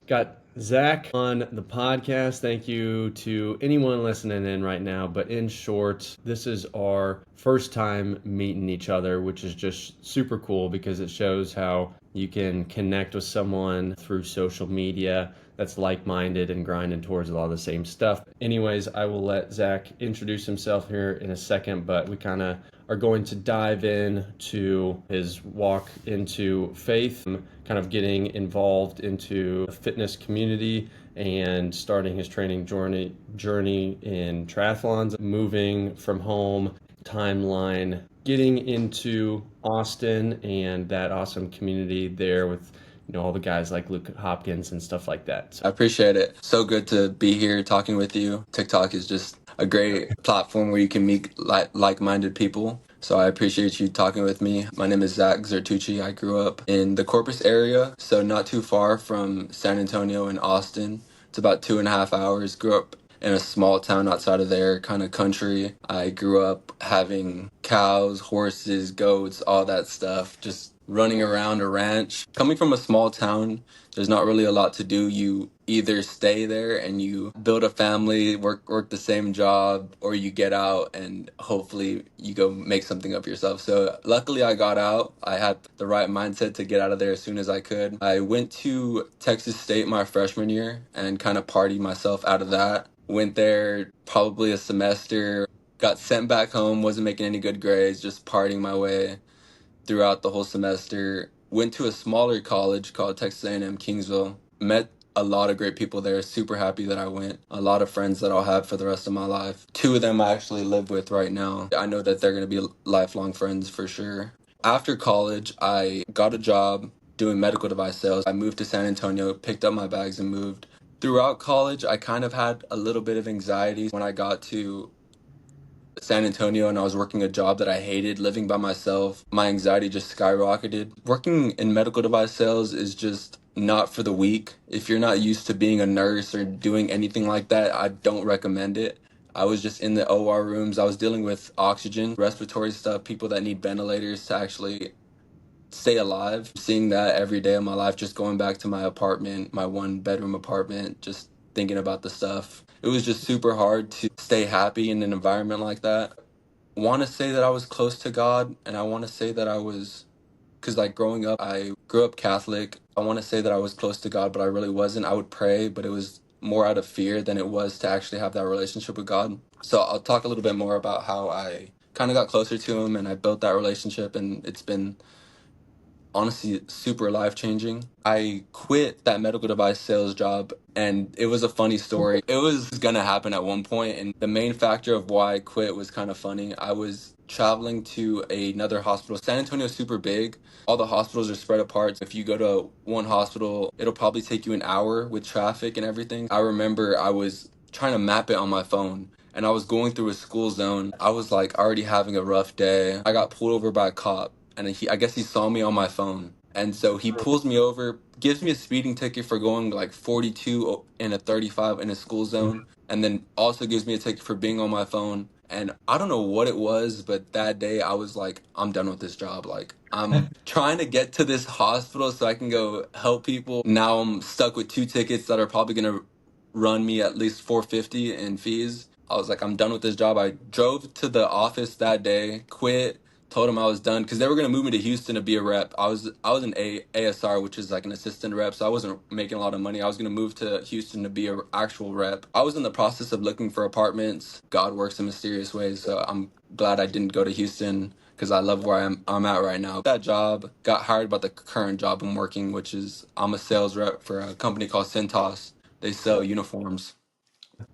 Got Zach on the podcast. Thank you to anyone listening in right now. But in short, this is our first time meeting each other, which is just super cool because it shows how you can connect with someone through social media that's like-minded and grinding towards a lot of the same stuff. Anyways, I will let Zach introduce himself here in a second, but we kind of are going to dive in to his walk into faith, kind of getting involved into the fitness community and starting his training journey in triathlons, moving from home, timeline, getting into Austin and that awesome community there with all the guys like Luke Hopkins and stuff like that. I appreciate it. So good to be here talking with you. TikTok is just a great platform where you can meet like-minded people. So I appreciate you talking with me. My name is Zack Zertuche. I grew up in the Corpus area, so not too far from San Antonio and Austin. It's about 2.5 hours. Grew up in a small town outside of there, kind of country. I grew up having cows, horses, goats, all that stuff, just running around a ranch. Coming from a small town, there's not really a lot to do. You either stay there and you build a family, work the same job, or you get out and hopefully you go make something of yourself. So luckily I got out. I had the right mindset to get out of there as soon as I could. I went to Texas State my freshman year and kind of partied myself out of that. Went there probably a semester, got sent back home, wasn't making any good grades, just partying my way throughout the whole semester. Went to a smaller college called Texas A&M Kingsville. Met a lot of great people there. Super happy that I went. A lot of friends that I'll have for the rest of my life. 2 of them I actually live with right now. I know that they're going to be lifelong friends for sure. After college, I got a job doing medical device sales. I moved to San Antonio, picked up my bags and moved. Throughout college, I kind of had a little bit of anxiety when I got to San Antonio and I was working a job that I hated, living by myself. My anxiety just skyrocketed. Working in medical device sales is just not for the weak. If you're not used to being a nurse or doing anything like that, I don't recommend it. I was just in the OR rooms. I was dealing with oxygen, respiratory stuff, people that need ventilators to actually stay alive. Seeing that every day of my life, just going back to my apartment, my 1-bedroom apartment, just thinking about the stuff. It was just super hard to stay happy in an environment like that. Want to say that I was close to God, and I want to say that I was, because like growing up, I grew up Catholic. I want to say that I was close to God, but I really wasn't. I would pray, but it was more out of fear than it was to actually have that relationship with God. So I'll talk a little bit more about how I kind of got closer to him and I built that relationship, and it's been honestly super life-changing. I quit that medical device sales job and it was a funny story. It was gonna happen at one point, and the main factor of why I quit was kind of funny. I was traveling to another hospital. San Antonio is super big. All the hospitals are spread apart. If you go to one hospital, it'll probably take you an hour with traffic and everything. I remember I was trying to map it on my phone and I was going through a school zone. I was like already having a rough day. I got pulled over by a cop and I guess he saw me on my phone. And so he pulls me over, gives me a speeding ticket for going like 42 in a 35 in a school zone, and then also gives me a ticket for being on my phone. And I don't know what it was, but that day I was like, I'm done with this job. Like, I'm trying to get to this hospital so I can go help people. Now I'm stuck with 2 tickets that are probably going to run me at least $450 in fees. I was like, I'm done with this job. I drove to the office that day, quit, told them I was done because they were gonna move me to Houston to be a rep. I was an ASR, which is like an assistant rep, so I wasn't making a lot of money. I was gonna move to Houston to be an actual rep. I was in the process of looking for apartments. God works in mysterious ways, so I'm glad I didn't go to Houston because I love where I'm at right now. That job, got hired by the current job I'm working, which is I'm a sales rep for a company called Cintas. They sell uniforms.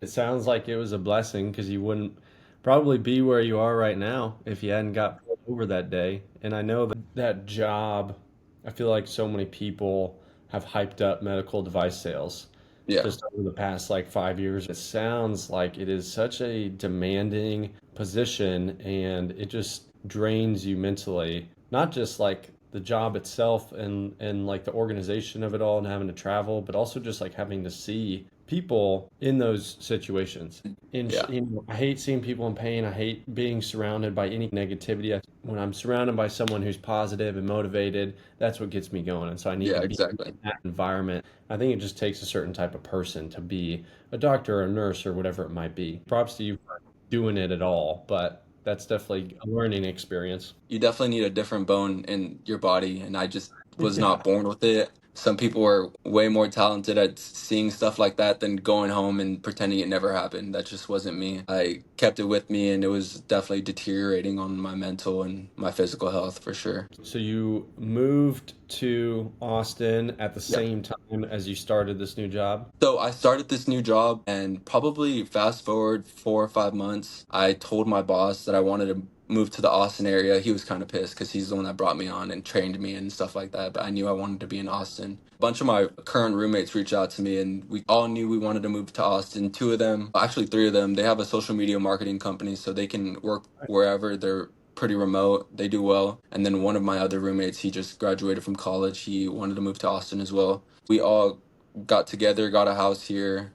It sounds like it was a blessing because you wouldn't probably be where you are right now if you hadn't got pulled over that day. And I know that that job, I feel like so many people have hyped up medical device sales Yeah. just over the past like 5 years. It sounds like it is such a demanding position and it just drains you mentally, not just like the job itself and like the organization of it all and having to travel, but also just like having to see people in those situations. Yeah, I hate seeing people in pain. I hate being surrounded by any negativity. When I'm surrounded by someone who's positive and motivated, that's what gets me going. And so I need yeah, to be in exactly. that environment. I think it just takes a certain type of person to be a doctor or a nurse or whatever it might be. Props to you for doing it at all, but that's definitely a learning experience. You definitely need a different bone in your body, and I just was Yeah. not born with it. Some people are way more talented at seeing stuff like that than going home and pretending it never happened. That just wasn't me. I kept it with me, and it was definitely deteriorating on my mental and my physical health for sure. So you moved to Austin at the Yep. same time as you started this new job? So I started this new job, and probably fast forward 4 or 5 months, I told my boss that I wanted to move to the Austin area. He was kind of pissed because he's the one that brought me on and trained me and stuff like that. But I knew I wanted to be in Austin. A bunch of my current roommates reached out to me, and we all knew we wanted to move to Austin. Two of them, actually three of them, they have a social media marketing company, so they can work wherever. They're pretty remote. They do well. And then one of my other roommates, he just graduated from college. He wanted to move to Austin as well. We all got together, got a house here.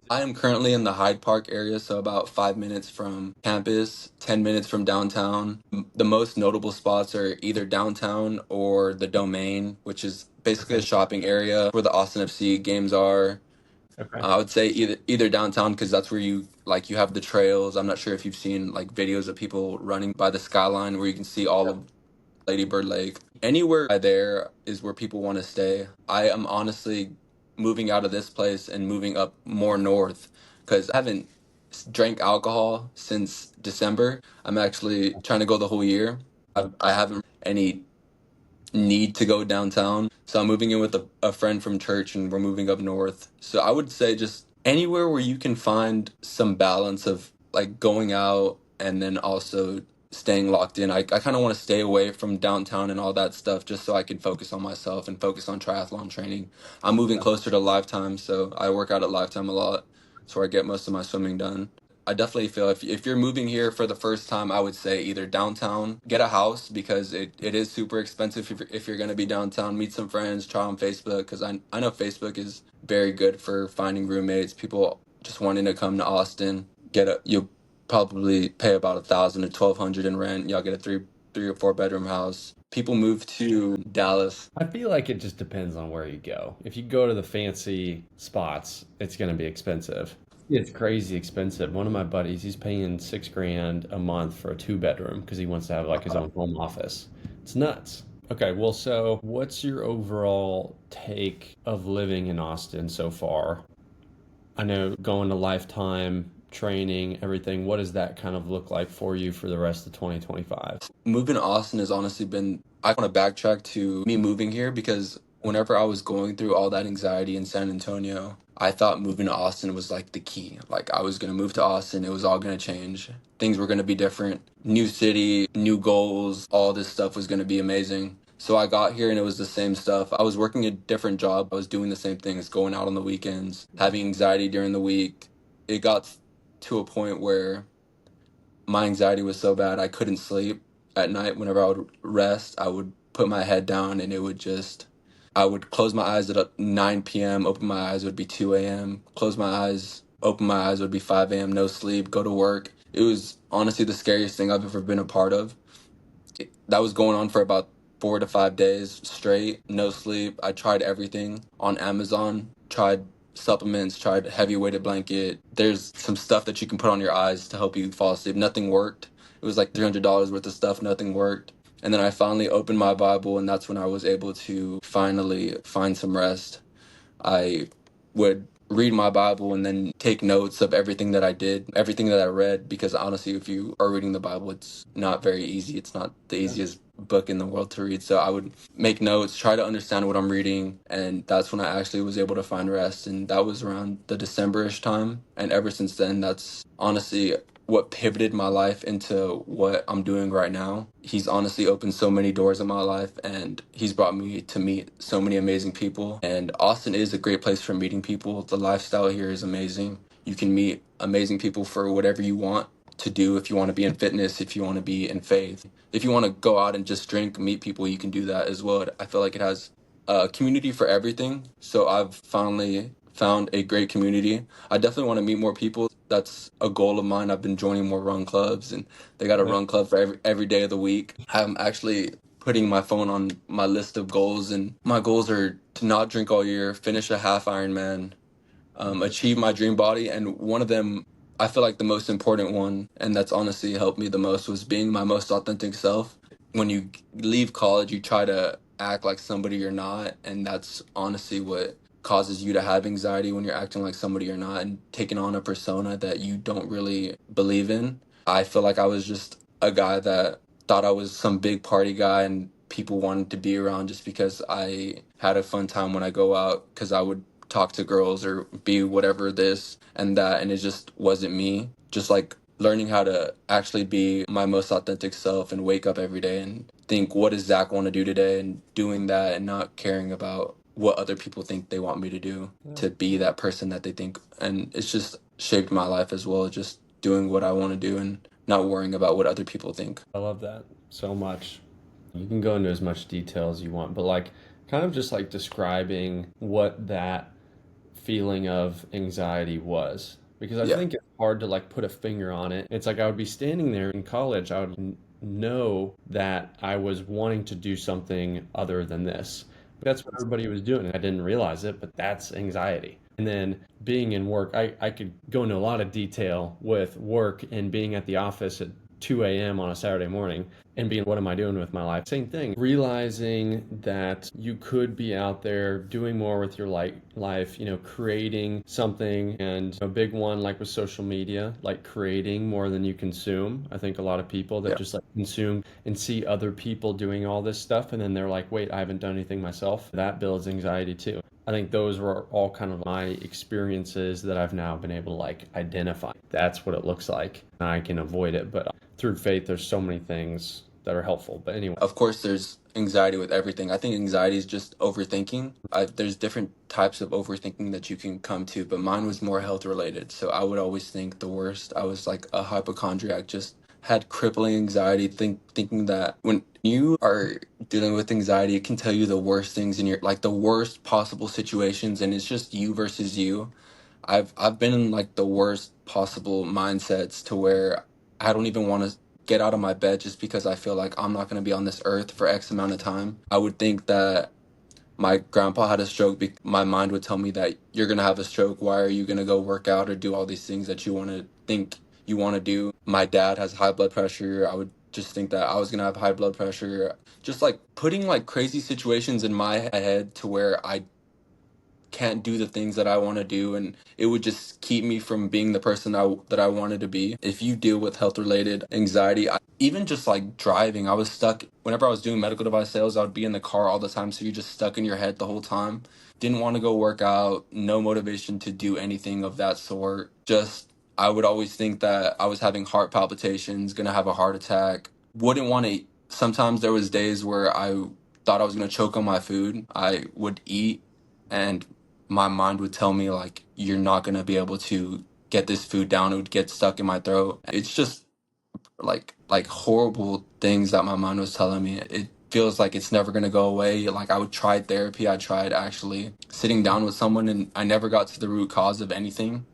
I am currently in the Hyde Park area, so about 5 minutes from campus, 10 minutes from downtown. The most notable spots are either downtown or the Domain, which is basically a Okay. shopping area where the Austin FC games are. Okay. I would say either downtown because that's where you have the trails. I'm not sure if you've seen like videos of people running by the skyline where you can see all of Lady Bird Lake. Anywhere there is where people want to stay. I am honestly moving out of this place and moving up more north because I haven't drank alcohol since December. I'm actually trying to go the whole year. I haven't any need to go downtown. So I'm moving in with a friend from church and we're moving up north. So I would say just anywhere where you can find some balance of like going out and then also staying locked in. I kind of want to stay away from downtown and all that stuff just so I can focus on myself and focus on triathlon training. I'm moving closer to Lifetime, so I work out at Lifetime a lot. That's where I get most of my swimming done. I definitely feel if you're moving here for the first time, I would say either downtown, get a house because it is super expensive if you're going to be downtown, meet some friends, try on Facebook because I know Facebook is very good for finding roommates, people just wanting to come to Austin. You'll probably pay about 1,000 to 1,200 in rent. Y'all get a three or four bedroom house. People move to Dallas. I feel like it just depends on where you go. If you go to the fancy spots, it's going to be expensive. It's crazy expensive. One of my buddies, he's paying 6 grand a month for a two-bedroom because he wants to have like his own home office. It's nuts. Okay, well, so what's your overall take of living in Austin so far? I know going to Lifetime, training, everything. What does that kind of look like for you for the rest of 2025? Moving to Austin has honestly been, I want to backtrack to me moving here because whenever I was going through all that anxiety in San Antonio, I thought moving to Austin was like the key. Like I was going to move to Austin, it was all going to change. Things were going to be different. New city, new goals, all this stuff was going to be amazing. So I got here and it was the same stuff. I was working a different job. I was doing the same things, going out on the weekends, having anxiety during the week. It got to a point where my anxiety was so bad I couldn't sleep at night. Whenever I would rest, I would put my head down and it would just, I would close my eyes at 9 p.m., open my eyes, it would be 2 a.m., close my eyes, open my eyes, it would be 5 a.m., no sleep, go to work. It was honestly the scariest thing I've ever been a part of. That was going on for about 4 to 5 days straight, no sleep. I tried everything on Amazon, tried supplements, tried heavy weighted blanket. There's some stuff that you can put on your eyes to help you fall asleep. Nothing worked. It was like $300 worth of stuff, nothing worked. And then I finally opened my Bible, and that's when I was able to finally find some rest. I would read my Bible and then take notes of everything that I did, everything that I read, because honestly, if you are reading the Bible, it's not very easy. It's not the easiest book in the world to read. So I would make notes, try to understand what I'm reading, and that's when I actually was able to find rest. And that was around the December-ish time. And ever since then, that's honestly what pivoted my life into what I'm doing right now. He's honestly opened so many doors in my life and he's brought me to meet so many amazing people. And Austin is a great place for meeting people. The lifestyle here is amazing. You can meet amazing people for whatever you want to do. If you want to be in fitness, if you want to be in faith, if you want to go out and just drink, meet people, you can do that as well. I feel like it has a community for everything. So I've finally found a great community. I definitely want to meet more people. That's a goal of mine. I've been joining more run clubs, and they got a run club for every day of the week. I'm actually putting my phone on my list of goals, and my goals are to not drink all year, finish a half Ironman, achieve my dream body. And one of them, I feel like the most important one, and that's honestly helped me the most, was being my most authentic self. When you leave college, you try to act like somebody you're not, and that's honestly what causes you to have anxiety, when you're acting like somebody you're not and taking on a persona that you don't really believe in. I feel like I was just a guy that thought I was some big party guy, and people wanted to be around just because I had a fun time when I go out, because I would talk to girls or be whatever this and that, and it just wasn't me. Just like learning how to actually be my most authentic self and wake up every day and think, what does Zach want to do today, and doing that and not caring about what other people think they want me to do, to be that person that they think. And it's just shaped my life as well, just doing what I want to do and not worrying about what other people think. I love that so much. You can go into as much detail as you want, but like kind of just like describing what that feeling of anxiety was. Because I Yeah. think it's hard to like put a finger on it. It's like I would be standing there in college, I would know that I was wanting to do something other than this. That's what everybody was doing. I didn't realize it, but that's anxiety. And then being in work, I could go into a lot of detail with work and being at the office at 2 a.m. on a Saturday morning and being, what am I doing with my life? Same thing. Realizing that you could be out there doing more with your life, creating something. And a big one, like with social media, like creating more than you consume. I think a lot of people that Yeah. just like consume and see other people doing all this stuff, and then they're like, wait, I haven't done anything myself. That builds anxiety too. I think those were all kind of my experiences that I've now been able to like identify. That's what it looks like. I can avoid it, but through faith, there's so many things that are helpful. But anyway, Of course, there's anxiety with everything. I think anxiety is just overthinking. There's different types of overthinking that you can come to, but mine was more health related. So I would always think the worst. I was like a hypochondriac, just had crippling anxiety, thinking that when you are dealing with anxiety, it can tell you the worst things in your, like the worst possible situations, and it's just you versus you. I've been in like the worst possible mindsets, to where I don't even want to get out of my bed, just because I feel like I'm not going to be on this earth for X amount of time. I would think that my grandpa had a stroke. My mind would tell me that you're going to have a stroke. Why are you going to go work out or do all these things that you want to think you want to do? My dad has high blood pressure. I would just think that I was going to have high blood pressure. Just like putting like crazy situations in my head, to where I can't do the things that I want to do, and it would just keep me from being the person that I wanted to be. If you deal with health related anxiety, even just like driving, I was stuck whenever I was doing medical device sales. I would be in the car all the time, so you're just stuck in your head the whole time. Didn't want to go work out, no motivation to do anything of that sort. Just I would always think that I was having heart palpitations, gonna have a heart attack. Wouldn't want to eat. Sometimes there was days where I thought I was gonna choke on my food. I would eat, and my mind would tell me like, you're not going to be able to get this food down. It would get stuck in my throat. It's just like horrible things that my mind was telling me. It feels like it's never going to go away. Like, I would try therapy. I tried actually sitting down with someone, and I never got to the root cause of anything.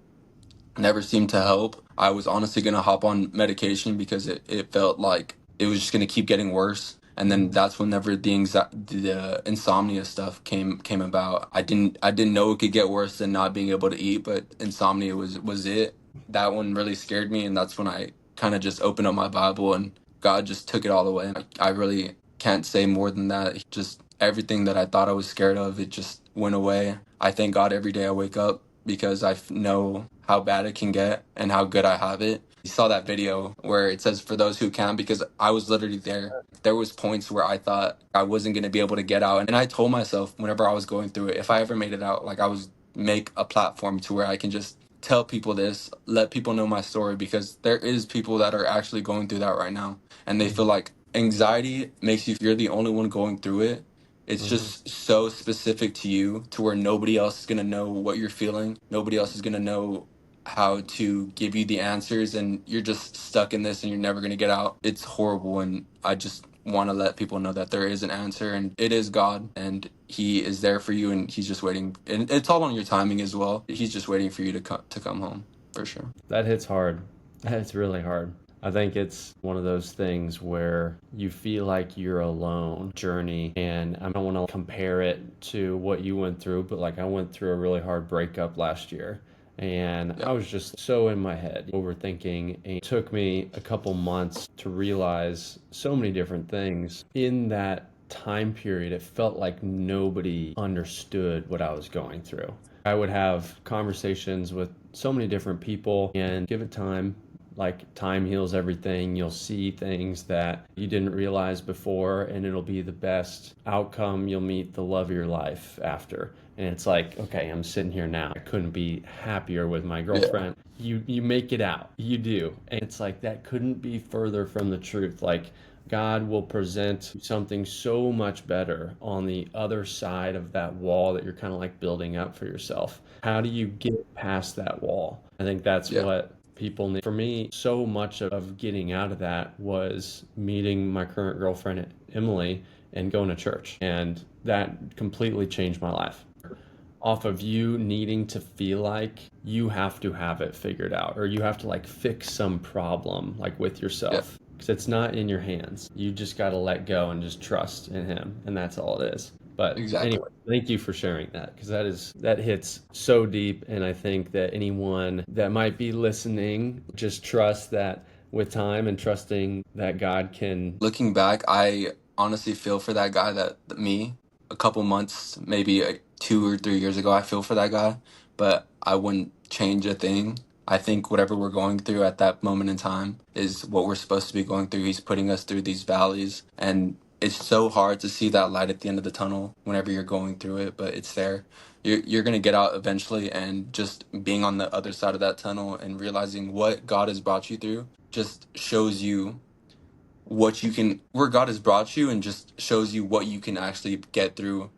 Never seemed to help. I was honestly going to hop on medication, because it felt like it was just going to keep getting worse. And then that's whenever the insomnia stuff came about. I didn't know it could get worse than not being able to eat, but insomnia was it. That one really scared me, and that's when I kind of just opened up my Bible, and God just took it all away. And I really can't say more than that. Just everything that I thought I was scared of, it just went away. I thank God every day I wake up, because I know how bad it can get and how good I have it. You saw that video where it says, for those who can, because I was literally there. There was points where I thought I wasn't going to be able to get out. And I told myself, whenever I was going through it, if I ever made it out, like, I was make a platform to where I can just tell people this, let people know my story, because there is people that are actually going through that right now. And they feel like anxiety makes you, you're the only one going through it. It's just so specific to you, to where nobody else is going to know what you're feeling. Nobody else is going to know how to give you the answers, and you're just stuck in this, and you're never going to get out. It's horrible. And I just want to let people know that there is an answer, and it is God, and he is there for you, and he's just waiting, and it's all on your timing as well. He's just waiting for you to come home, for sure. That hits hard. That hits really hard. I think it's one of those things where you feel like you're alone journey, and I don't want to compare it to what you went through, but like I went through a really hard breakup last year, and I Yep. was just so in my head overthinking, and it took me a couple months to realize so many different things in that time period. It felt like nobody understood what I was going through. I would have conversations with so many different people and give it time. Like time heals everything. You'll see things that you didn't realize before, and it'll be the best outcome. You'll meet the love of your life after. And it's like, okay, I'm sitting here now. I couldn't be happier with my Yeah. girlfriend. You make it out. You do. And it's like that couldn't be further from the truth. Like God will present something so much better on the other side of that wall that you're kind of like building up for yourself. How do you get past that wall? I think that's Yeah. what people need. For me, so much of getting out of that was meeting my current girlfriend, Emily, and going to church. And that completely changed my life off of you needing to feel like you have to have it figured out or you have to like fix some problem like with Yeah. yourself because it's not in your hands. You just got to let go and just trust in him, and that's all it is. But Exactly. anyway, thank you for sharing that because that hits so deep, and I think that anyone that might be listening just trust that with time and trusting that God can. Looking back, I honestly feel for that guy, that me, a couple months, maybe 2 or 3 years ago. I feel for that guy, but I wouldn't change a thing. I think whatever we're going through at that moment in time is what we're supposed to be going through. He's putting us through these valleys, and it's so hard to see that light at the end of the tunnel whenever you're going through it, but it's there. You're gonna get out eventually, and just being on the other side of that tunnel and realizing what God has brought you through just shows you what you can, where God has brought you, and just shows you what you can actually get through,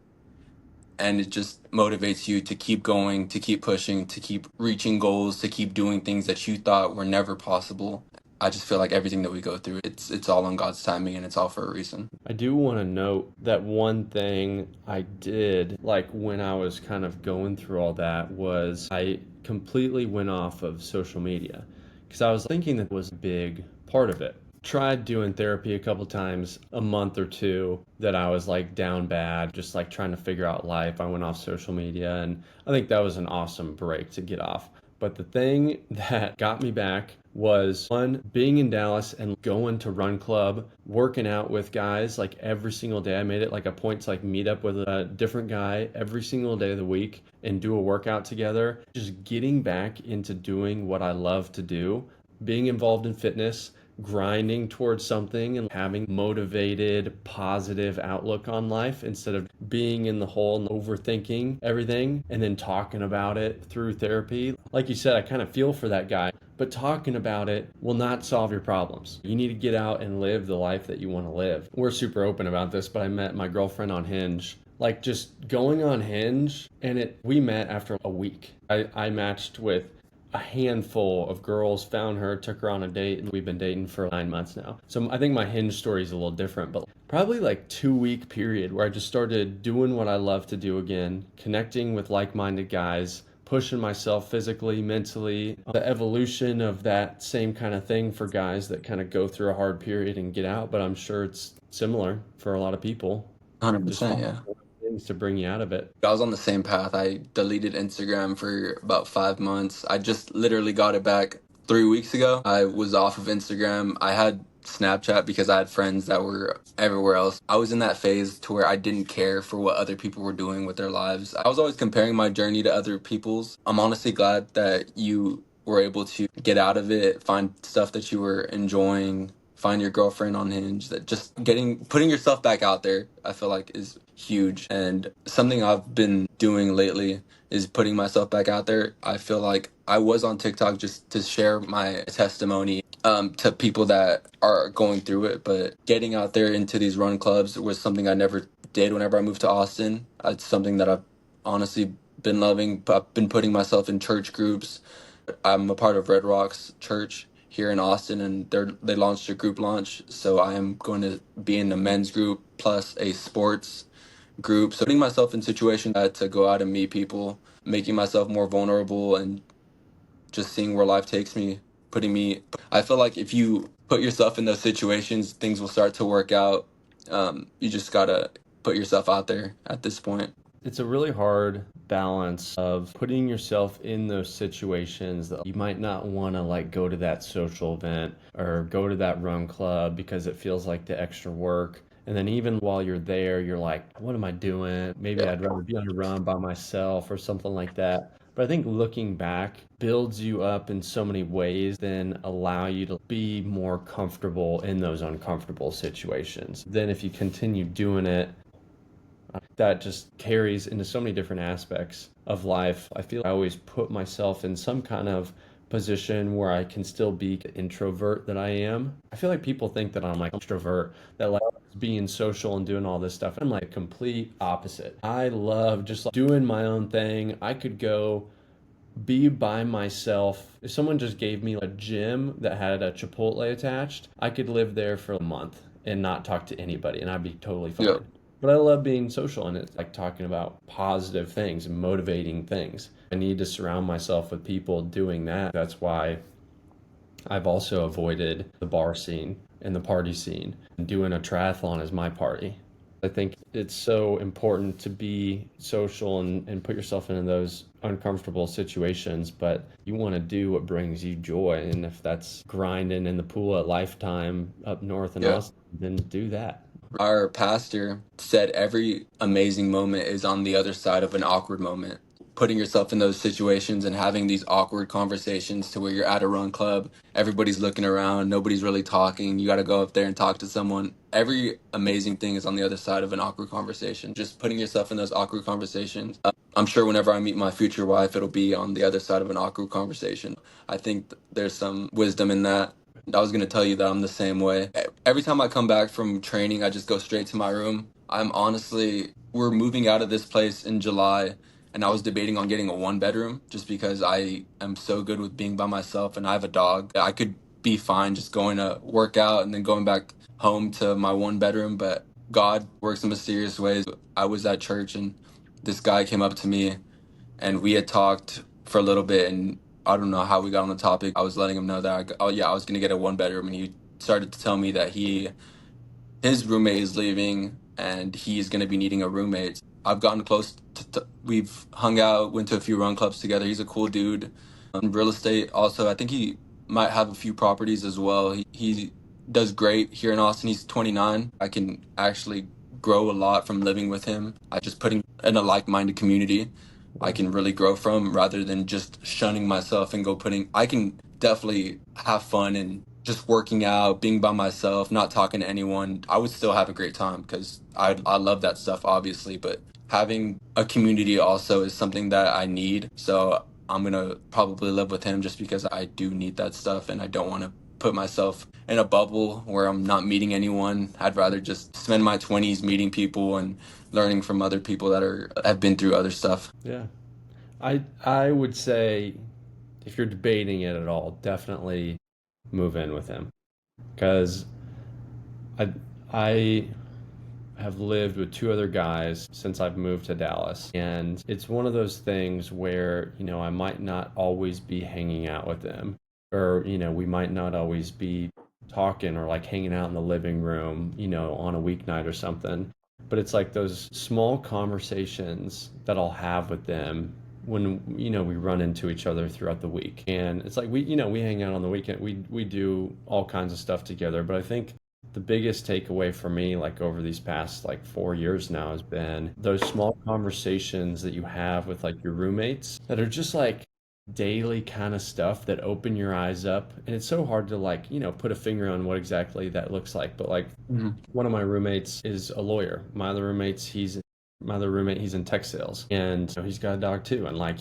and it just motivates you to keep going, to keep pushing, to keep reaching goals, to keep doing things that you thought were never possible. I just feel like everything that we go through, it's all on God's timing, and it's all for a reason. I do want to note that one thing I did, like when I was kind of going through all that, was I completely went off of social media because I was thinking that was a big part of it. Tried doing therapy a couple times, a month or two that I was like down bad, just like trying to figure out life. I went off social media, and I think that was an awesome break to get off. But the thing that got me back was one, being in Dallas and going to run club, working out with guys like every single day. I made it like a point to like meet up with a different guy every single day of the week and do a workout together. Just getting back into doing what I love to do, being involved in fitness, grinding towards something and having motivated positive outlook on life instead of being in the hole and overthinking everything and then talking about it through therapy. Like you said, I kind of feel for that guy, but talking about it will not solve your problems. You need to get out and live the life that you want to live. We're super open about this, but I met my girlfriend on Hinge. Like just going on Hinge, and we met after a week. I matched with a handful of girls, found her, took her on a date, and we've been dating for 9 months now. So I think my Hinge story is a little different, but probably like 2 week period where I just started doing what I love to do again, connecting with like-minded guys, pushing myself physically, mentally, the evolution of that same kind of thing for guys that kind of go through a hard period and get out, but I'm sure it's similar for a lot of people. Just 100%. find Yeah. things to bring you out of it. I was on the same path. I deleted Instagram for about 5 months. I just literally got it back 3 weeks ago. I was off of Instagram. I had Snapchat because I had friends that were everywhere else. I was in that phase to where I didn't care for what other people were doing with their lives. I was always comparing my journey to other people's. I'm honestly glad that you were able to get out of it, find stuff that you were enjoying, find your girlfriend on Hinge. That just putting yourself back out there, I feel like is huge. And something I've been doing lately is putting myself back out there. I feel like I was on TikTok just to share my testimony to people that are going through it, but getting out there into these run clubs was something I never did whenever I moved to Austin. It's something that I've honestly been loving. I've been putting myself in church groups. I'm a part of Red Rocks Church here in Austin, and they launched a group launch. So I am going to be in the men's group plus a sports group. So putting myself in situations to go out and meet people, making myself more vulnerable, and just seeing where life takes me. Putting me, I feel like if you put yourself in those situations, things will start to work out. You just gotta put yourself out there at this point. It's a really hard balance of putting yourself in those situations that you might not want to like go to that social event or go to that run club because it feels like the extra work. And then even while you're there, you're like, what am I doing? Maybe Yeah, I'd rather be on a run by myself or something like that. But I think looking back builds you up in so many ways, then allow you to be more comfortable in those uncomfortable situations. Then if you continue doing it, that just carries into so many different aspects of life. I feel like I always put myself in some kind of position where I can still be the introvert that I am. I feel like people think that I'm like extrovert, that like being social and doing all this stuff. I'm like complete opposite. I love just like doing my own thing. I could go be by myself. If someone just gave me a gym that had a Chipotle attached, I could live there for a month and not talk to anybody and I'd be totally yeah. fine. But I love being social and it's like talking about positive things and motivating things. I need to surround myself with people doing that. That's why I've also avoided the bar scene and the party scene. Doing a triathlon is my party. I think it's so important to be social and put yourself into those uncomfortable situations, but you want to do what brings you joy. And if that's grinding in the pool at Lifetime up north in Yeah. Austin, then do that. Our pastor said every amazing moment is on the other side of an awkward moment. Putting yourself in those situations and having these awkward conversations to where you're at a run club, everybody's looking around, nobody's really talking. You got to go up there and talk to someone. Every amazing thing is on the other side of an awkward conversation. Just putting yourself in those awkward conversations. I'm sure whenever I meet my future wife, it'll be on the other side of an awkward conversation. I think there's some wisdom in that. I was gonna tell you that I'm the same way. Every time I come back from training, I just go straight to my room. We're moving out of this place in July, and I was debating on getting a one bedroom just because I am so good with being by myself and I have a dog. I could be fine just going to work out and then going back home to my one bedroom, but God works in mysterious ways. I was at church and this guy came up to me and we had talked for a little bit, and I don't know how we got on the topic. I was letting him know that oh yeah, I was gonna get a one bedroom, and he started to tell me that his roommate is leaving and he's gonna be needing a roommate. I've gotten close we've hung out, went to a few run clubs together. He's a cool dude. Real estate also. I think he might have a few properties as well. He does great here in Austin. He's 29. I can actually grow a lot from living with him. I just putting in a like-minded community I Yeah. can really grow from rather than just shunning myself and go putting I can definitely have fun and just working out, being by myself, not talking to anyone. I would still have a great time because I love that stuff obviously, but having a community also is something that I need. So I'm gonna probably live with him just because I do need that stuff and I don't want to put myself in a bubble where I'm not meeting anyone. I'd rather just spend my 20s meeting people and learning from other people that have been through other stuff. Yeah. I would say if you're debating it at all, definitely move in with him because I I have lived with two other guys since I've moved to Dallas. And it's one of those things where, I might not always be hanging out with them, or, we might not always be talking or like hanging out in the living room, on a weeknight or something. But it's like those small conversations that I'll have with them when we run into each other throughout the week. And it's like we hang out on the weekend. We do all kinds of stuff together, but I think the biggest takeaway for me, like over these past like 4 years now, has been those small conversations that you have with like your roommates that are just like daily kind of stuff that open your eyes up. And it's so hard to like, put a finger on what exactly that looks like. But like Mhm. one of my roommates is a lawyer. My other roommate, he's in tech sales and he's got a dog too. And like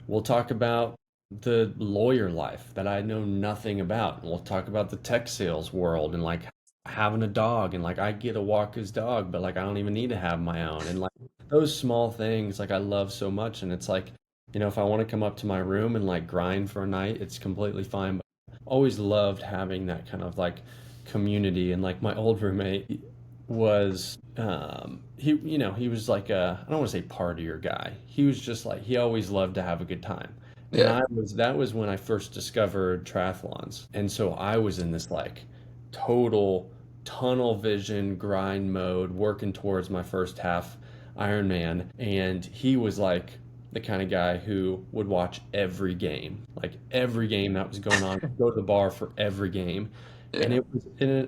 we'll talk about the lawyer life that I know nothing about. And we'll talk about the tech sales world and like having a dog and like I get to walk his dog, but like I don't even need to have my own. And like those small things like I love so much. And it's like, if I want to come up to my room and like grind for a night, it's completely fine. always loved having that kind of like community. And like my old roommate was, he was like I don't want to say partier guy. He was just like, he always loved to have a good time. And Yeah, that was when I first discovered triathlons. And so I was in this like total tunnel vision grind mode, working towards my first half Ironman. And he was like the kind of guy who would watch every game, like every game that was going on, go to the bar for every game. And yeah,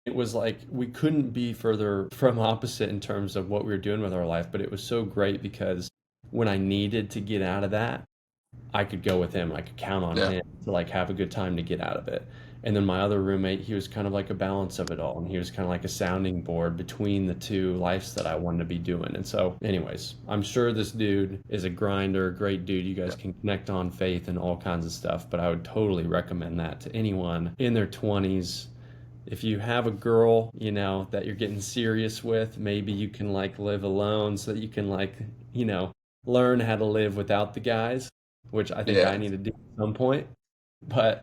it was like we couldn't be further from opposite in terms of what we were doing with our life, but it was so great because when I needed to get out of that, I could go with him. I could count on yeah, him to like have a good time to get out of it. And then my other roommate, he was kind of like a balance of it all. And he was kind of like a sounding board between the two lives that I wanted to be doing. And so, anyways, I'm sure this dude is a grinder, great dude. You guys yeah, can connect on faith and all kinds of stuff. But I would totally recommend that to anyone in their 20s. If you have a girl, that you're getting serious with, maybe you can like live alone so that you can like, you know, learn how to live without the guys, which I think I yeah. need to do at some point. But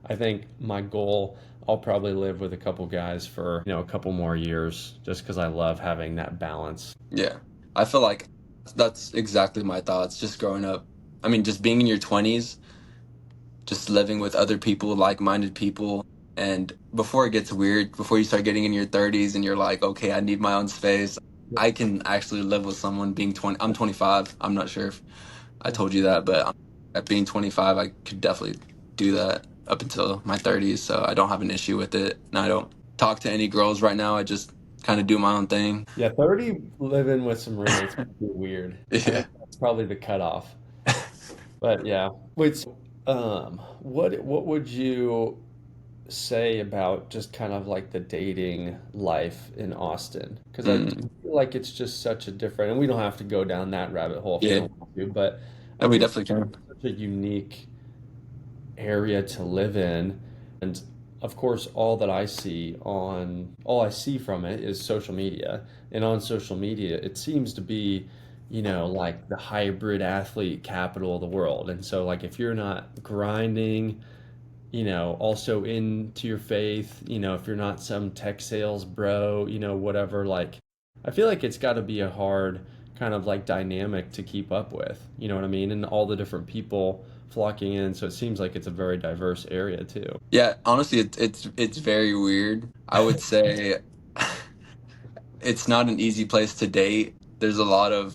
I think my goal, I'll probably live with a couple guys for, a couple more years just because I love having that balance. Yeah. I feel like that's exactly my thoughts. Just growing up, I mean, just being in your 20s, just living with other people, like-minded people. And before it gets weird, before you start getting in your 30s and you're like, okay, I need my own space. I can actually live with someone being 20. I'm 25. I'm not sure if I Yeah. told you that, but at being 25, I could definitely do that up until my 30s. So I don't have an issue with it. And I don't talk to any girls right now. I just kind of do my own thing. Yeah, 30 living with some roommates would be weird. I Yeah. think that's probably the cutoff. But yeah. Wait, so, what would you say about just kind of like the dating life in Austin? Because I Mm, feel like it's just such a different, and we don't have to go down that rabbit hole if you yeah. don't want to, but I And we feel definitely like can. it's such a unique area to live in. And of course, all I see from it is social media. And on social media, it seems to be, like the hybrid athlete capital of the world. And so, like, if you're not grinding, also into your faith, if you're not some tech sales bro, whatever, like, I feel like it's got to be a hard kind of like dynamic to keep up with, you know what I mean? And all the different people flocking in. So it seems like it's a very diverse area too. Yeah, honestly, it's very weird. I would say it's not an easy place to date. There's a lot of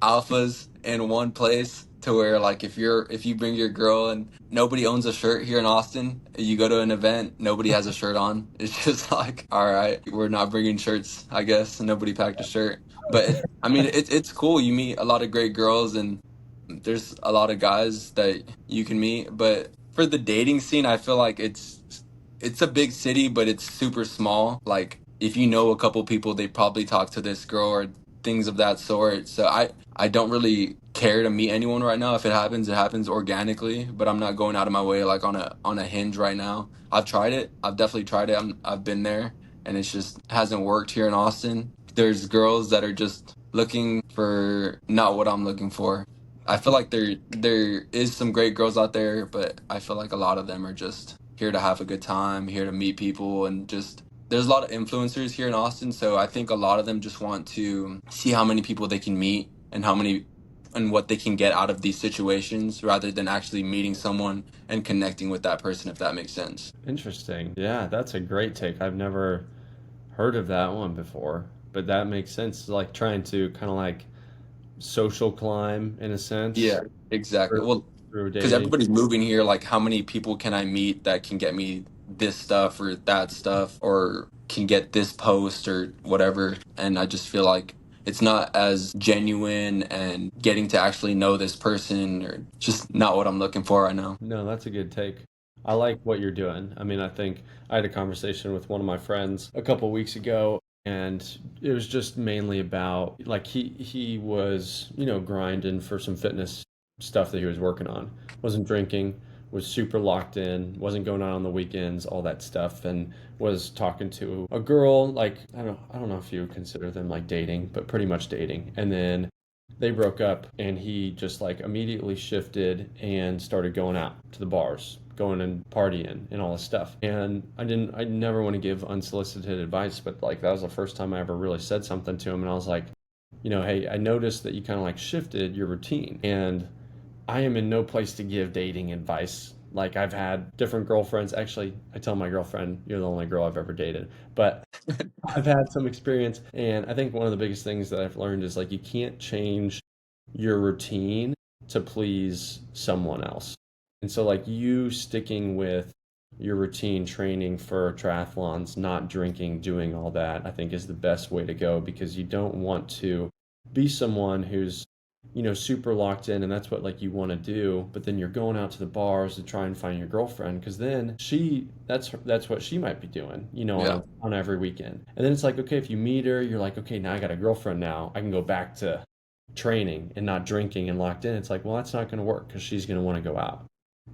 alphas in one place to where like if you bring your girl and nobody owns a shirt here in Austin, you go to an event, nobody has a shirt on. It's just like, all right, we're not bringing shirts, I guess. Nobody packed a shirt. But I mean, it's cool. You meet a lot of great girls and there's a lot of guys that you can meet. But for the dating scene, I feel like it's a big city, but it's super small. Like if you know a couple people, they probably talk to this girl or things of that sort. So I don't really care to meet anyone right now. If it happens organically, but I'm not going out of my way like on a hinge right now. I've tried it. I've definitely tried it. I've been there and it's just hasn't worked here in Austin. There's girls that are just looking for not what I'm looking for. I feel like there is some great girls out there, but I feel like a lot of them are just here to have a good time, here to meet people, and just there's a lot of influencers here in Austin, so I think a lot of them just want to see how many people they can meet and how many and what they can get out of these situations rather than actually meeting someone and connecting with that person, if that makes sense. Interesting. Yeah, that's a great take. I've never heard of that one before, but that makes sense. Like trying to kind of like social climb in a sense Yeah, exactly. through, Well, through because dating. everybody's moving here, like how many people can I meet that can get me this stuff or that stuff or can get this post or whatever? And I just feel like it's not as genuine and getting to actually know this person or just not what I'm looking for right now. No, that's a good take. I like what you're doing. I mean, I think I had a conversation with one of my friends a couple weeks ago, and it was just mainly about like he was, grinding for some fitness stuff that he was working on. Wasn't drinking, was super locked in, wasn't going out on the weekends, all that stuff, and was talking to a girl, like I don't know if you would consider them like dating, but pretty much dating. And then they broke up and he just like immediately shifted and started going out to the bars going and partying and all this stuff. And I never want to give unsolicited advice, but like that was the first time I ever really said something to him. And I was like, hey, I noticed that you kind of like shifted your routine. And I am in no place to give dating advice. Like I've had different girlfriends. Actually, I tell my girlfriend, you're the only girl I've ever dated. But I've had some experience, and I think one of the biggest things that I've learned is like you can't change your routine to please someone else. And so like you sticking with your routine training for triathlons, not drinking, doing all that, I think is the best way to go because you don't want to be someone who's super locked in and that's what like you want to do, but then you're going out to the bars to try and find your girlfriend because then that's what she might be doing, Yeah, on every weekend. And then it's like, okay, if you meet her, you're like, okay, now I got a girlfriend now. I can go back to training and not drinking and locked in. It's like, well, that's not going to work because she's going to want to go out.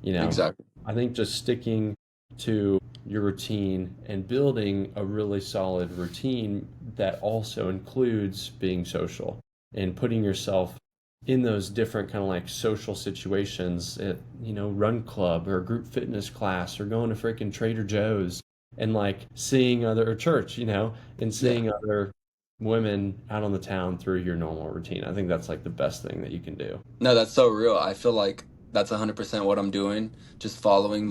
You know, exactly. I think just sticking to your routine and building a really solid routine that also includes being social and putting yourself in those different kind of like social situations at, run club or group fitness class or going to freaking Trader Joe's and like seeing other or church, and Yeah. seeing other women out on the town through your normal routine. I think that's like the best thing that you can do. No, that's so real. I feel like that's 100% what I'm doing. Just following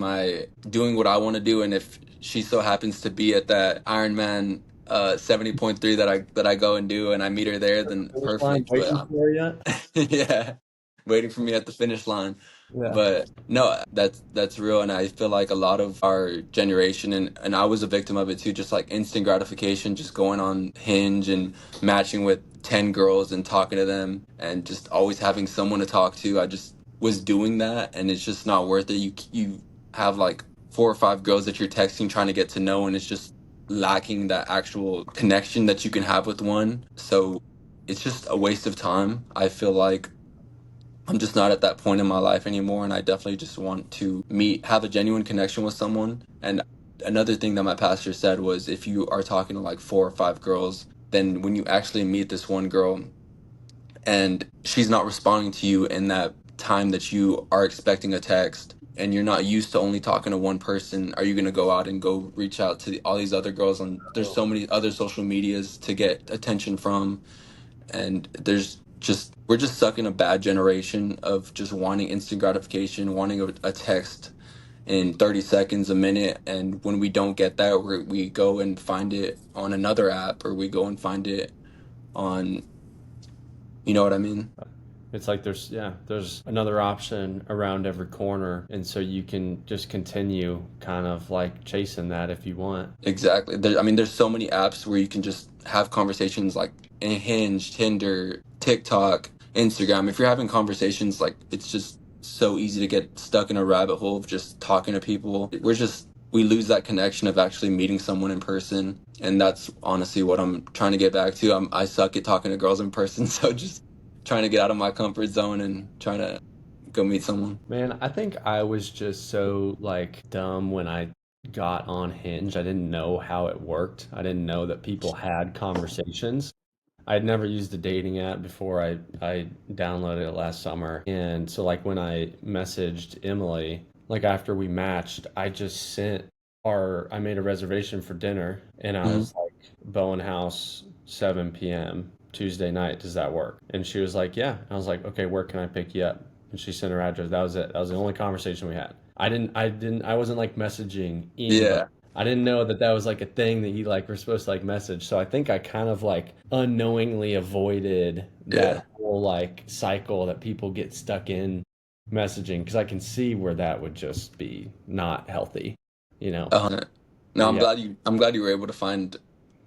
doing what I want to do. And if she so happens to be at that Ironman 70.3 that I go and do and I meet her there, then Finish line perfect. waiting for you yet? Yeah, waiting for me at the finish line. Yeah. But no, that's real, and I feel like a lot of our generation, and I was a victim of it too, just like instant gratification, just going on Hinge and matching with 10 girls and talking to them and just always having someone to talk to. I just was doing that, and it's just not worth it. You have like four or five girls that you're texting trying to get to know, and it's just lacking that actual connection that you can have with one. So it's just a waste of time. I feel like I'm just not at that point in my life anymore, and I definitely just want to have a genuine connection with someone. And another thing that my pastor said was if you are talking to like four or five girls, then when you actually meet this one girl and she's not responding to you in that time that you are expecting a text, and you're not used to only talking to one person, are you going to go out and go reach out to all these other girls? And there's so many other social medias to get attention from, and we're just stuck in a bad generation of just wanting instant gratification, wanting a text in 30 seconds, a minute, and when we don't get that, we go and find it on another app, or we go and find it on, you know what I mean? It's like there's another option around every corner, and so you can just continue kind of like chasing that if you want. Exactly. I mean, there's so many apps where you can just have conversations like in Hinge, Tinder, TikTok, Instagram. If you're having conversations, like it's just so easy to get stuck in a rabbit hole of just talking to people. We lose that connection of actually meeting someone in person. And that's honestly what I'm trying to get back to. I suck at talking to girls in person. So just trying to get out of my comfort zone and trying to go meet someone. Man, I think I was just so like dumb when I got on Hinge. I didn't know how it worked. I didn't know that people had conversations. I'd never used a dating app before I downloaded it last summer. And so like when I messaged Emily, like after we matched, I made a reservation for dinner and I Hmm. was like, Bowen House, 7 p.m. Tuesday night, does that work? And she was like, yeah. And I was like, okay, where can I pick you up? And she sent her address. That was it. That was the only conversation we had. I wasn't like messaging anybody. Yeah. I didn't know that that was like a thing that you like were supposed to like message. So I think I kind of like unknowingly avoided Yeah. that whole like cycle that people get stuck in messaging because I can see where that would just be not healthy, you know. 100. No, But yeah, I'm glad you were able to find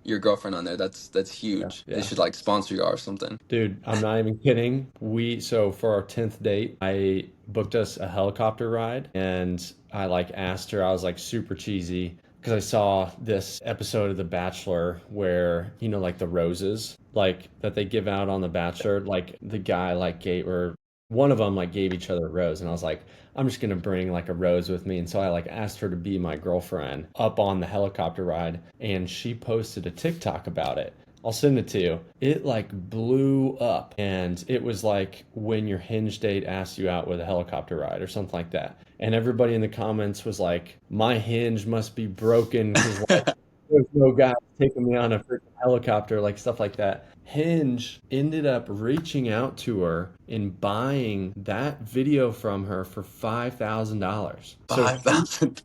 your girlfriend on there. That's yeah, huge. They yeah. should like sponsor you or something. Dude, I'm not even kidding. So for our 10th date, I booked us a helicopter ride and I like asked her, I was like super cheesy because I saw this episode of The Bachelor where, like the roses like that they give out on The Bachelor, like the guy like gave or one of them like gave each other a rose and I was like, I'm just gonna bring like a rose with me. And so I like asked her to be my girlfriend up on the helicopter ride and she posted a TikTok about it I'll send it to you. It like blew up, and it was like when your hinge date asked you out with a helicopter ride or something like that. And everybody in the comments was like, "My hinge must be broken because like there's no guy taking me on a freaking helicopter," like stuff like that. Hinge ended up reaching out to her and buying that video from her for $5,000. So 5,000.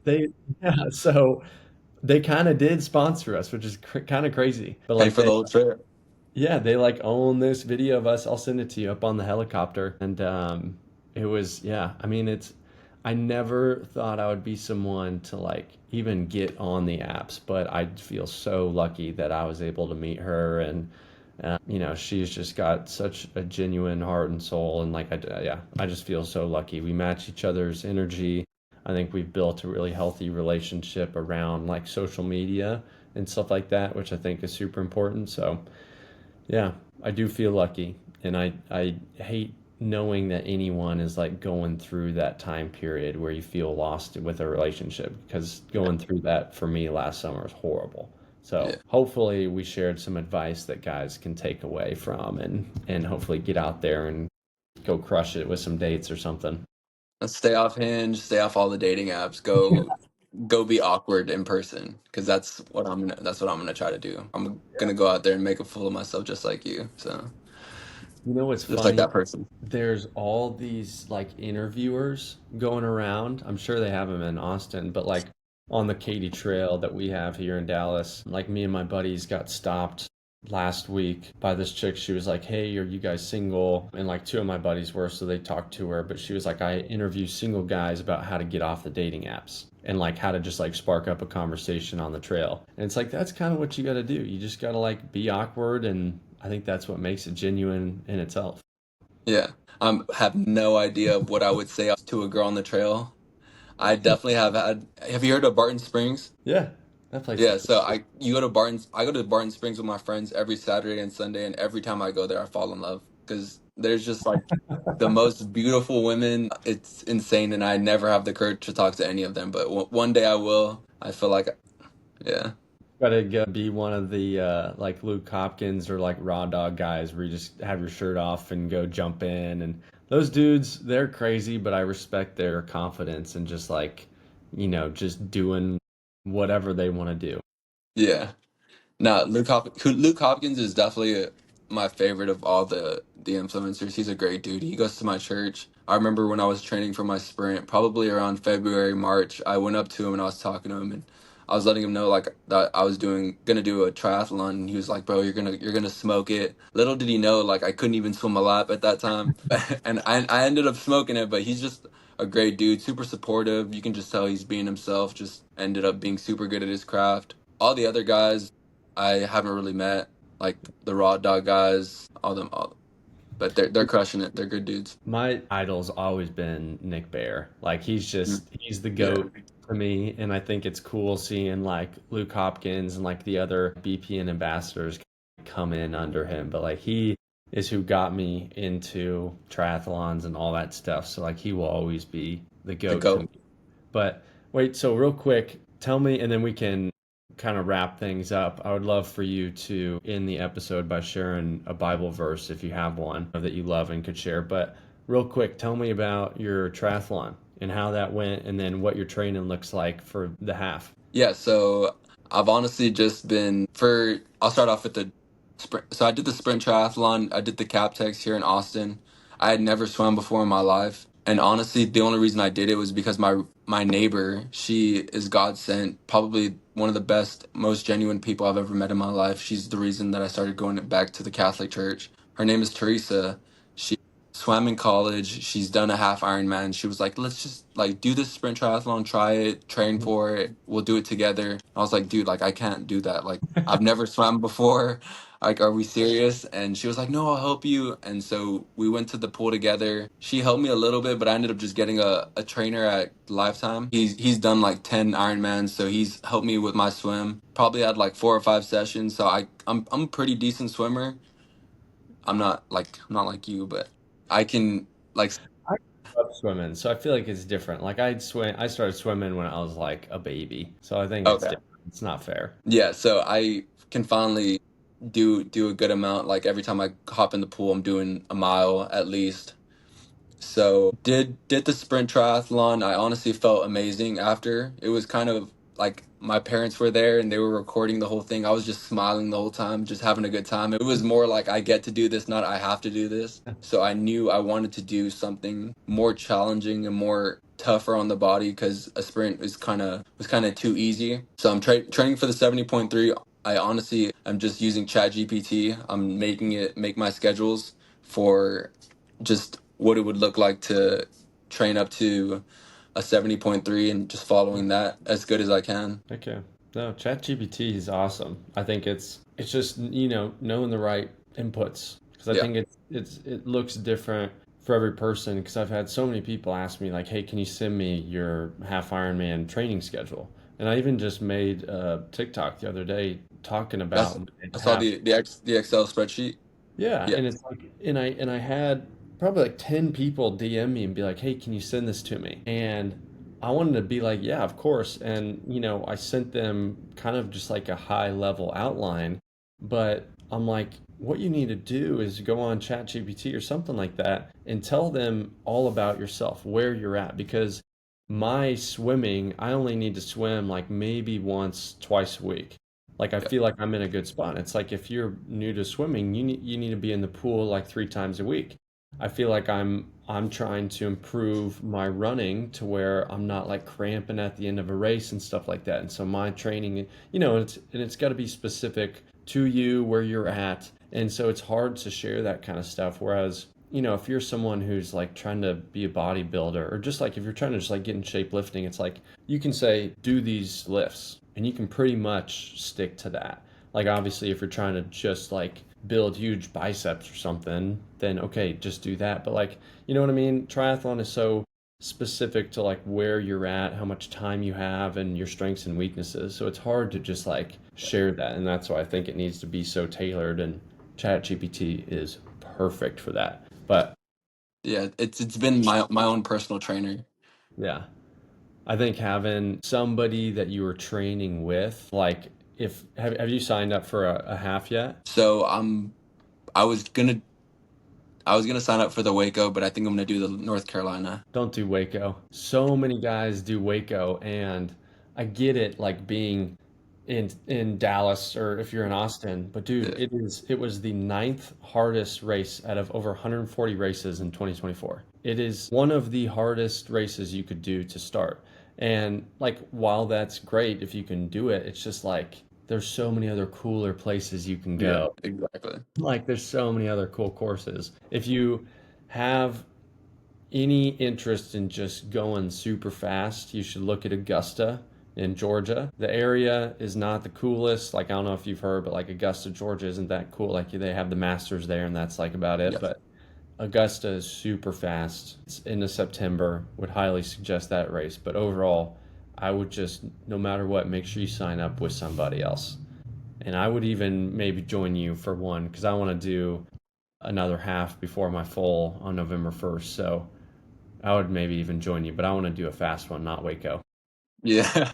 they, yeah, so they kind of did sponsor us, which is kind of crazy. But Pay like for the whole trip. yeah, they like own this video of us. I'll send it to you up on the helicopter. And it was, yeah, I mean, I never thought I would be someone to like even get on the apps, but I feel so lucky that I was able to meet her. And, she's just got such a genuine heart and soul. And like, yeah, I just feel so lucky. We match each other's energy. I think we've built a really healthy relationship around like social media and stuff like that, which I think is super important. So, yeah, I do feel lucky, and I hate knowing that anyone is like going through that time period where you feel lost with a relationship because going through that for me last summer was horrible. So Yeah. hopefully we shared some advice that guys can take away from and hopefully get out there and go crush it with some dates or something. Let's stay off Hinge, stay off all the dating apps. Go be awkward in person, because that's what I'm gonna try to do. I'm gonna go out there and make a fool of myself just like you. So You know what's just like funny? that person. There's all these like interviewers going around. I'm sure they have them in Austin, but like on the Katy Trail that we have here in Dallas, like me and my buddies got stopped last week by this chick. She was like, "Hey, are you guys single?" And like two of my buddies were, so they talked to her, but she was like, "I interview single guys about how to get off the dating apps." And like how to just like spark up a conversation on the trail. And it's like that's kind of what you got to do. You just got to like be awkward, and I think that's what makes it genuine in itself. Yeah. Have no idea of what I would say to a girl on the trail. I definitely have had. Have you heard of Barton Springs? Yeah, that place is Yeah, so cool. I go to Barton Springs with my friends every Saturday and Sunday, and every time I go there, I fall in love because there's just like the most beautiful women. It's insane, and I never have the courage to talk to any of them, but one day I will. I feel like, yeah, Gotta go be one of the like Luke Hopkins or like Raw Dog guys where you just have your shirt off and go jump in. And those dudes, they're crazy, but I respect their confidence and just like, just doing whatever they want to do. yeah. No, Luke Hopkins is definitely my favorite of all the influencers. He's a great dude. He goes to my church. I remember when I was training for my sprint, probably around February, March, I went up to him and I was talking to him, and I was letting him know like that I was gonna do a triathlon, and he was like, "Bro, you're gonna smoke it." Little did he know, like I couldn't even swim a lap at that time, and I ended up smoking it. But he's just a great dude, super supportive. You can just tell he's being himself. Just ended up being super good at his craft. All the other guys I haven't really met, like the Raw Dog guys, but they're crushing it. They're good dudes. My idol's always been Nick Bear. Like Mm. he's the Yeah, goat to me, and I think it's cool seeing like Luke Hopkins and like the other BPN ambassadors come in under him. But like he is who got me into triathlons and all that stuff. So like he will always be the the goat to me. goat. But wait, so real quick, tell me, and then we can kind of wrap things up. I would love for you to end the episode by sharing a Bible verse if you have one that you love and could share. But real quick, tell me about your triathlon and how that went, and then what your training looks like for the half. Yeah, so I've honestly just been for. I'll start off with the sprint. So I did the sprint triathlon. I did the Captex here in Austin. I had never swum before in my life, and honestly, the only reason I did it was because my neighbor, she is God sent, probably one of the best, most genuine people I've ever met in my life. She's the reason that I started going back to the Catholic Church. Her name is Teresa. She swam in college. She's done a half Ironman. She was like, "Let's just like do this sprint triathlon, try it, train for it. We'll do it together." I was like, "Dude, like I can't do that. Like I've never swam before. Like, are we serious?" And she was like, "No, I'll help you." And so we went to the pool together. She helped me a little bit, but I ended up just getting a trainer at Lifetime. He's done like 10 Ironmans, so he's helped me with my swim. Probably had like 4 or 5 sessions. So I'm a pretty decent swimmer. I'm not like you, but I can like I love swimming, so I feel like it's different. Like I started swimming when I was like a baby, so I think it's okay. different. It's not fair. Yeah, so I can finally. do a good amount. Like every time I hop in the pool, I'm doing a mile at least. So did the sprint triathlon. I honestly felt amazing after. It was kind of like my parents were there and they were recording the whole thing. I was just smiling the whole time, just having a good time. It was more like I get to do this, not I have to do this. So I knew I wanted to do something more challenging and more tougher on the body because a sprint is kind of too easy. So I'm training for the 70.3. I honestly I'm just using ChatGPT. I'm making it make my schedules for just what it would look like to train up to a 70.3 and just following that as good as I can. Okay. No, ChatGPT is awesome. I think it's just, you know, knowing the right inputs because I Yeah. think it looks different for every person because I've had so many people ask me like, "Hey, can you send me your half Ironman training schedule?" And I even just made a TikTok the other day talking That's about I saw half. the Excel spreadsheet. Yeah, Yeah. and it's like, and I had probably like 10 people DM me and be like, "Hey, can you send this to me?" And I wanted to be like, "Yeah, of course." And you know, I sent them kind of just like a high level outline, but I'm like, what you need to do is go on ChatGPT or something like that and tell them all about yourself, where you're at, because my swimming, I only need to swim like maybe once, twice a week. Like I Yeah. feel like I'm in a good spot. It's like if you're new to swimming, you need to be in the pool like 3 times a week. I feel like I'm trying to improve my running to where I'm not like cramping at the end of a race and stuff like that. And so my training, you know, it's got to be specific to you where you're at. And so it's hard to share that kind of stuff. Whereas, you know, if you're someone who's like trying to be a bodybuilder or just like if you're trying to just like get in shape lifting, it's like you can say, do these lifts and you can pretty much stick to that. Like, obviously, if you're trying to just like build huge biceps or something, then okay, just do that. But like, you know what I mean? Triathlon is so specific to like where you're at, how much time you have, and your strengths and weaknesses. So it's hard to just like share that. And that's why I think it needs to be so tailored. And ChatGPT is perfect for that. But Yeah, it's been my own personal trainer. yeah, I think having somebody that you were training with, like, if have you signed up for a half yet? So I was gonna I was gonna sign up for the Waco, but I think I'm gonna do the North Carolina. Don't do Waco. So many guys do Waco, and I get it, like being in Dallas or if you're in Austin, but dude, Yeah. it was the ninth hardest race out of over 140 races in 2024. It is one of the hardest races you could do to start. And like while that's great if you can do it, it's just like there's so many other cooler places you can Yeah, go. exactly. Like there's so many other cool courses. If you have any interest in just going super fast, you should look at Augusta in Georgia. The area is not the coolest. Like, I don't know if you've heard, but like Augusta, Georgia isn't that cool. Like, they have the Masters there, and that's like about it. Yeah. But Augusta is super fast. It's into September. Would highly suggest that race. But overall, I would just, no matter what, make sure you sign up with somebody else. And I would even maybe join you for one because I want to do another half before my full on November 1st. So I would maybe even join you, but I want to do a fast one, not Waco. Yeah.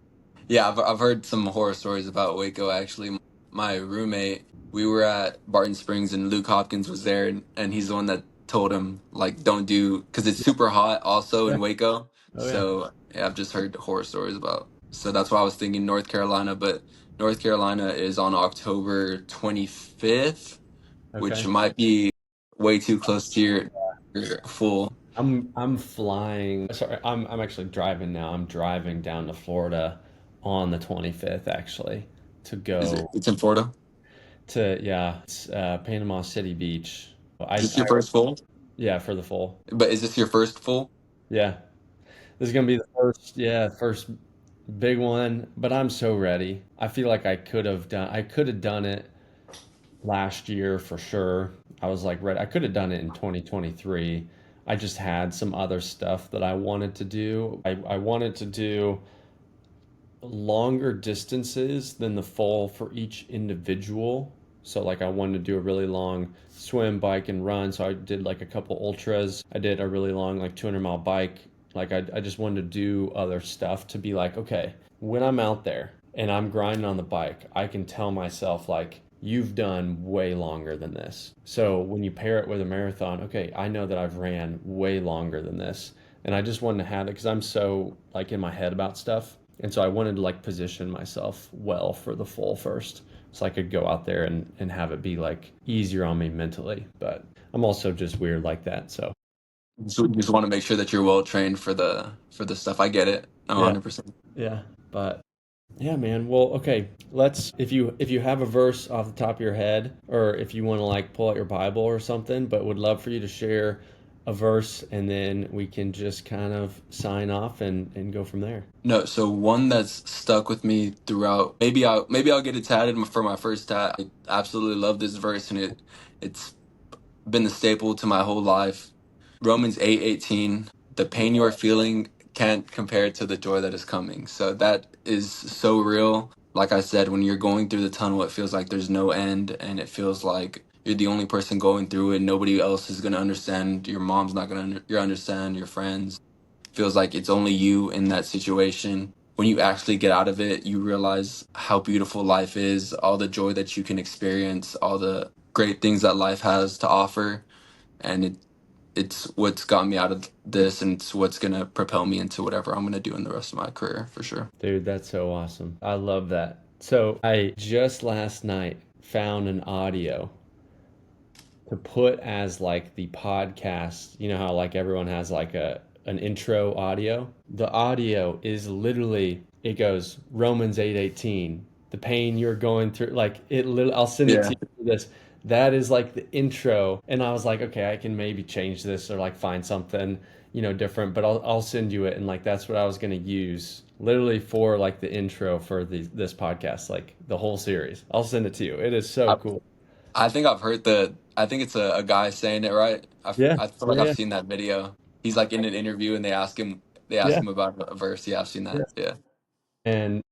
Yeah, I've heard some horror stories about Waco actually. My roommate, we were at Barton Springs and Luke Hopkins was there and he's the one that told him like don't do because it's super hot also Yeah. in Waco. Oh yeah. So yeah, I've just heard horror stories about. So that's why I was thinking North Carolina, but North Carolina is on October 25th, which Okay. might be way too close to your full. I'm flying. Sorry, I'm actually driving now. I'm driving down to Florida on the 25th actually to Is go it's in Florida? to yeah, it's Panama City Beach. Is this I your first full? yeah, for the full. But is this your first full? Yeah. This is gonna be the first, yeah, first big one, but I'm so ready. I feel like I could have done it last year for sure. I was like, right, I could have done it in 2023. I just had some other stuff that I wanted to do. I wanted to do longer distances than the full for each individual. So like I wanted to do a really long swim, bike, and run. So I did like a couple ultras. I did a really long like 200-mile bike. Like I just wanted to do other stuff to be like, okay, when I'm out there and I'm grinding on the bike, I can tell myself like you've done way longer than this. So when you pair it with a marathon, okay, I know that I've ran way longer than this. And I just wanted to have it because I'm so like in my head about stuff. And so I wanted to like position myself well for the full first. So I could go out there and have it be like easier on me mentally. But I'm also just weird like that. So So you just want to make sure that you're well trained for the stuff. I get it. No, yeah, 100%. yeah. But yeah, man. Well, okay. Let's if you have a verse off the top of your head, or if you want to like pull out your Bible or something, but would love for you to share a verse, and then we can just kind of sign off and go from there. No, so one that's stuck with me throughout. Maybe I'll get it tatted for my first tat. I absolutely love this verse, and it's been the staple to my whole life. Romans 8:18. The pain you are feeling can't compare to the joy that is coming. So that is so real. Like I said, when you're going through the tunnel, it feels like there's no end, and it feels like you're the only person going through it. Nobody else is gonna understand. Your mom's not gonna understand. Your friends, feels like it's only you in that situation. When you actually get out of it, you realize how beautiful life is, all the joy that you can experience, all the great things that life has to offer. And it's what's got me out of this, and it's what's going to propel me into whatever I'm going to do in the rest of my career for sure. Dude, that's so awesome. I love that. So I just last night found an audio to put as like the podcast. You know how like everyone has like a an intro audio? The audio is literally it goes Romans 8:18. The pain you're going through like I'll send it Yeah. to you for this. That is like the intro and I was like, okay, I can maybe change this or like find something, different, but I'll send you it and like that's what I was going to use literally for like the intro for this podcast, like the whole series. I'll send it to you. It is so I, cool. I think I've heard I think it's a guy saying it, right? Yeah. I feel like Yeah, I've yeah. seen that video. He's like in an interview and they ask Yeah. him about a verse. Yeah, I've seen Yeah. that. Yeah. And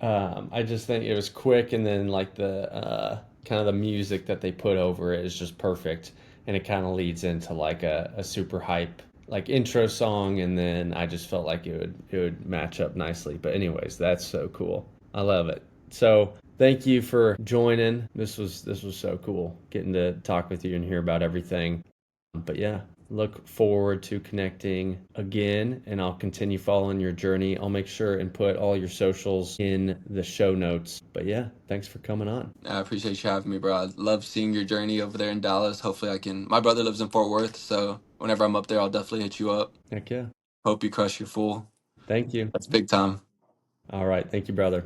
I just think it was quick, and then like the kind of the music that they put over it is just perfect, and it kind of leads into like a super hype like intro song, and then I just felt like it would match up nicely. But anyways, that's so cool. I love it. So thank you for joining. This was so cool getting to talk with you and hear about everything. But yeah, look forward to connecting again, and I'll continue following your journey. I'll make sure and put all your socials in the show notes. But yeah, thanks for coming on. I appreciate you having me, bro. I love seeing your journey over there in Dallas. Hopefully I can. My brother lives in Fort Worth, so whenever I'm up there, I'll definitely hit you up. Heck yeah. Hope you crush your full. Thank you. That's big time. All right. Thank you, brother.